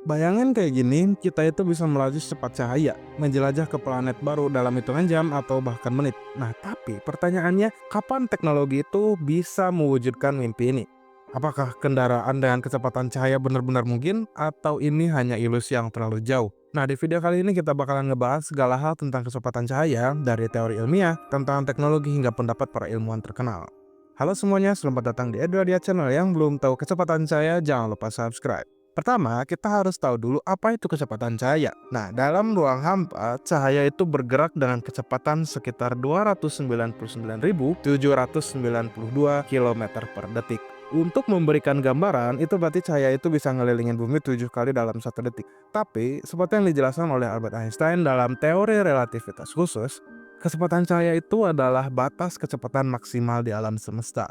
Bayangin kayak gini, kita itu bisa melaju secepat cahaya, menjelajah ke planet baru dalam hitungan jam atau bahkan menit. Nah, tapi pertanyaannya, kapan teknologi itu bisa mewujudkan mimpi ini? Apakah kendaraan dengan kecepatan cahaya benar-benar mungkin, atau ini hanya ilusi yang terlalu jauh? Nah, di video kali ini kita bakalan ngebahas segala hal tentang kecepatan cahaya, dari teori ilmiah, tentang teknologi hingga pendapat para ilmuwan terkenal. Halo semuanya, selamat datang di Edwadia Channel. Yang belum tahu kecepatan cahaya, jangan lupa subscribe. Pertama, kita harus tahu dulu apa itu kecepatan cahaya. Nah, dalam ruang hampa, cahaya itu bergerak dengan kecepatan sekitar 299.792 km per detik. Untuk memberikan gambaran, itu berarti cahaya itu bisa ngelilingin bumi 7 kali dalam 1 detik. Tapi, seperti yang dijelaskan oleh Albert Einstein dalam teori relativitas khusus, kecepatan cahaya itu adalah batas kecepatan maksimal di alam semesta.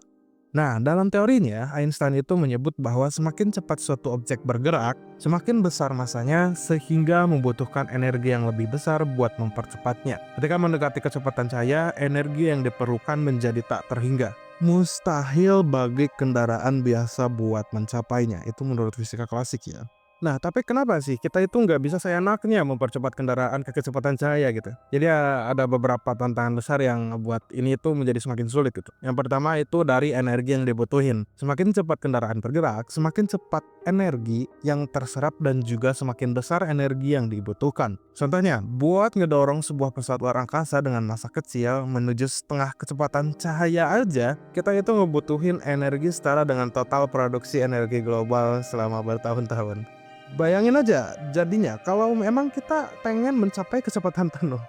Nah, dalam teorinya, Einstein itu menyebut bahwa semakin cepat suatu objek bergerak, semakin besar masanya sehingga membutuhkan energi yang lebih besar buat mempercepatnya. Ketika mendekati kecepatan cahaya, energi yang diperlukan menjadi tak terhingga. Mustahil bagi kendaraan biasa buat mencapainya. Itu menurut fisika klasik ya. Nah, tapi kenapa sih kita itu nggak bisa seenaknya mempercepat kendaraan ke kecepatan cahaya gitu? Jadi ada beberapa tantangan besar yang buat ini itu menjadi semakin sulit gitu. Yang pertama itu dari energi yang dibutuhin. Semakin cepat kendaraan bergerak, semakin cepat energi yang terserap dan juga semakin besar energi yang dibutuhkan. Contohnya, buat ngedorong sebuah pesawat luar angkasa dengan massa kecil menuju setengah kecepatan cahaya aja, kita itu ngebutuhin energi setara dengan total produksi energi global selama bertahun-tahun. Bayangin aja jadinya kalau memang kita pengen mencapai kecepatan penuh.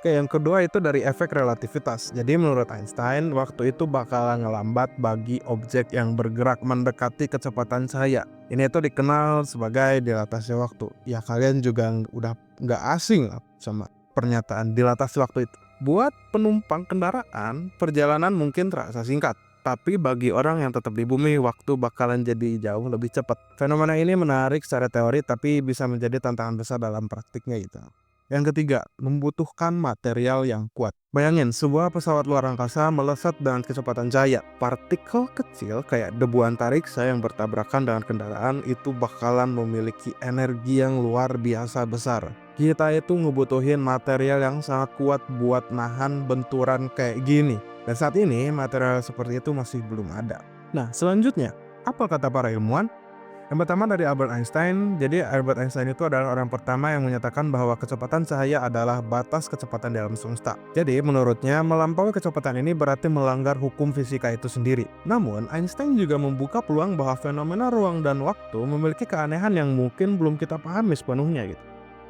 Yang kedua itu dari efek relativitas. Jadi menurut Einstein, waktu itu bakalan ngelambat bagi objek yang bergerak mendekati kecepatan cahaya. Ini itu dikenal sebagai dilatasi waktu. Ya kalian juga udah nggak asing lah sama pernyataan dilatasi waktu itu. Buat penumpang kendaraan, perjalanan mungkin terasa singkat. Tapi bagi orang yang tetap di bumi, waktu bakalan jadi jauh lebih cepat. Fenomena ini menarik secara teori tapi bisa menjadi tantangan besar dalam praktiknya gitu. Yang ketiga, membutuhkan material yang kuat. Bayangin, sebuah pesawat luar angkasa melesat dengan kecepatan cahaya. Partikel kecil kayak debu antariksa yang bertabrakan dengan kendaraan itu bakalan memiliki energi yang luar biasa besar. Kita itu ngebutuhin material yang sangat kuat buat nahan benturan kayak gini. Dan saat ini material seperti itu masih belum ada. Nah, selanjutnya, apa kata para ilmuwan? Yang pertama dari Albert Einstein. Jadi Albert Einstein itu adalah orang pertama yang menyatakan bahwa kecepatan cahaya adalah batas kecepatan di alam semesta. Jadi menurutnya melampaui kecepatan ini berarti melanggar hukum fisika itu sendiri. Namun Einstein juga membuka peluang bahwa fenomena ruang dan waktu memiliki keanehan yang mungkin belum kita pahami sepenuhnya gitu.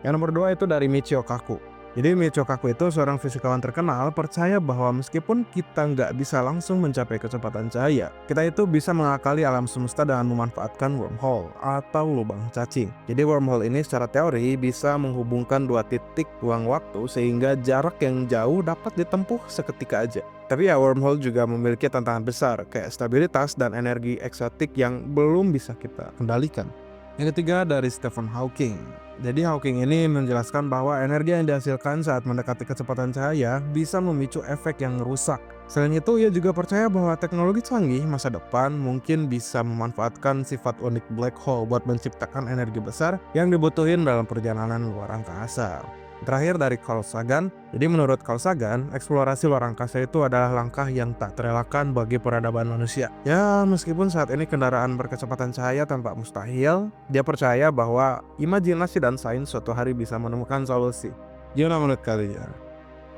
Yang nomor dua itu dari Michio Kaku. Jadi Michio Kaku itu seorang fisikawan terkenal percaya bahwa meskipun kita nggak bisa langsung mencapai kecepatan cahaya, kita itu bisa mengakali alam semesta dengan memanfaatkan wormhole atau lubang cacing. Jadi wormhole ini secara teori bisa menghubungkan dua titik ruang waktu sehingga jarak yang jauh dapat ditempuh seketika aja. Tapi ya wormhole juga memiliki tantangan besar kayak stabilitas dan energi eksotik yang belum bisa kita kendalikan. Yang ketiga dari Stephen Hawking. Jadi Hawking ini menjelaskan bahwa energi yang dihasilkan saat mendekati kecepatan cahaya bisa memicu efek yang merusak. Selain itu, ia juga percaya bahwa teknologi canggih masa depan mungkin bisa memanfaatkan sifat unik black hole buat menciptakan energi besar yang dibutuhin dalam perjalanan luar angkasa. Terakhir dari Carl Sagan. Jadi menurut Carl Sagan, eksplorasi luar angkasa itu adalah langkah yang tak terelakkan bagi peradaban manusia. Ya, meskipun saat ini kendaraan berkecepatan cahaya tampak mustahil, dia percaya bahwa imajinasi dan sains suatu hari bisa menemukan solusi. Gimana menurut kalian?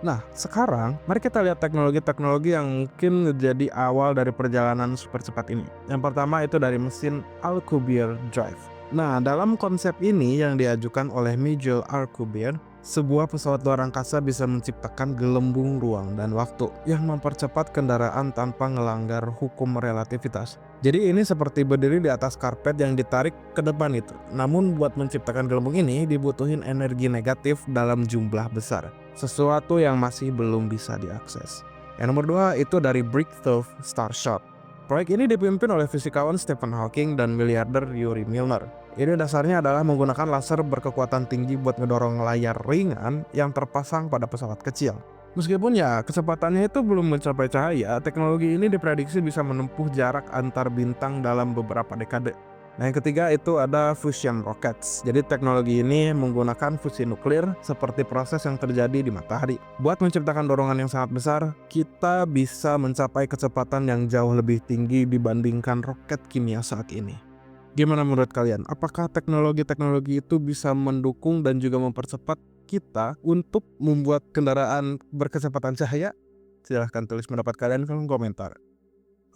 Nah, sekarang mari kita lihat teknologi-teknologi yang mungkin menjadi awal dari perjalanan super cepat ini. Yang pertama itu dari mesin Alcubierre Drive. Nah, dalam konsep ini yang diajukan oleh Miguel Alcubierre, sebuah pesawat luar angkasa bisa menciptakan gelembung ruang dan waktu yang mempercepat kendaraan tanpa ngelanggar hukum relativitas. Jadi ini seperti berdiri di atas karpet yang ditarik ke depan itu. Namun buat menciptakan gelembung ini dibutuhin energi negatif dalam jumlah besar. Sesuatu yang masih belum bisa diakses. Yang nomor dua itu dari Breakthrough Starshot. Proyek ini dipimpin oleh fisikawan Stephen Hawking dan miliarder Yuri Milner. Ini dasarnya adalah menggunakan laser berkekuatan tinggi buat ngedorong layar ringan yang terpasang pada pesawat kecil. Meskipun ya kecepatannya itu belum mencapai cahaya, teknologi ini diprediksi bisa menempuh jarak antar bintang dalam beberapa dekade. Nah, yang ketiga itu ada fusion rockets. Jadi teknologi ini menggunakan fusi nuklir seperti proses yang terjadi di matahari. Buat menciptakan dorongan yang sangat besar, kita bisa mencapai kecepatan yang jauh lebih tinggi dibandingkan roket kimia saat ini. Gimana menurut kalian? Apakah teknologi-teknologi itu bisa mendukung dan juga mempercepat kita untuk membuat kendaraan berkecepatan cahaya? Silahkan tulis pendapat kalian di kolom komentar.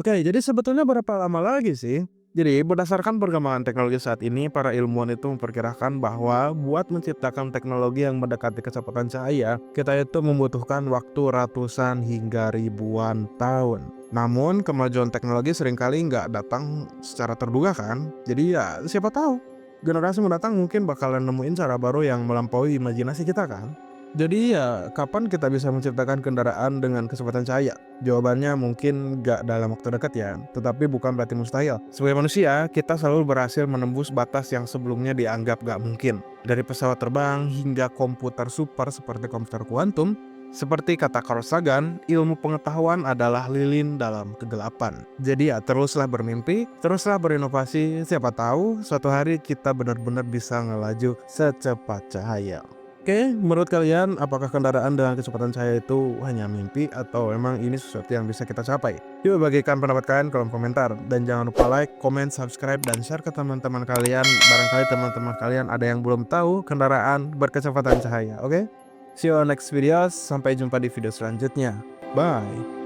Oke, jadi sebetulnya berapa lama lagi sih? Jadi berdasarkan perkembangan teknologi saat ini, para ilmuwan itu memperkirakan bahwa buat menciptakan teknologi yang mendekati kecepatan cahaya, kita itu membutuhkan waktu ratusan hingga ribuan tahun. Namun kemajuan teknologi seringkali nggak datang secara terduga kan? Jadi ya siapa tahu generasi mendatang mungkin bakalan nemuin cara baru yang melampaui imajinasi kita kan? Jadi ya kapan kita bisa menciptakan kendaraan dengan kecepatan cahaya? Jawabannya mungkin gak dalam waktu dekat ya, tetapi bukan berarti mustahil. Sebagai manusia, kita selalu berhasil menembus batas yang sebelumnya dianggap gak mungkin. Dari pesawat terbang hingga komputer super seperti komputer kuantum, seperti kata Carl Sagan, ilmu pengetahuan adalah lilin dalam kegelapan. Jadi ya teruslah bermimpi, teruslah berinovasi, siapa tahu suatu hari kita benar-benar bisa ngelaju secepat cahaya. Oke, menurut kalian apakah kendaraan dengan kecepatan cahaya itu hanya mimpi atau memang ini sesuatu yang bisa kita capai? Yuk bagikan pendapat kalian di kolom komentar dan jangan lupa like, comment, subscribe dan share ke teman-teman kalian. Barangkali teman-teman kalian ada yang belum tahu kendaraan berkecepatan cahaya. Oke? See you on next videos. Sampai jumpa di video selanjutnya. Bye.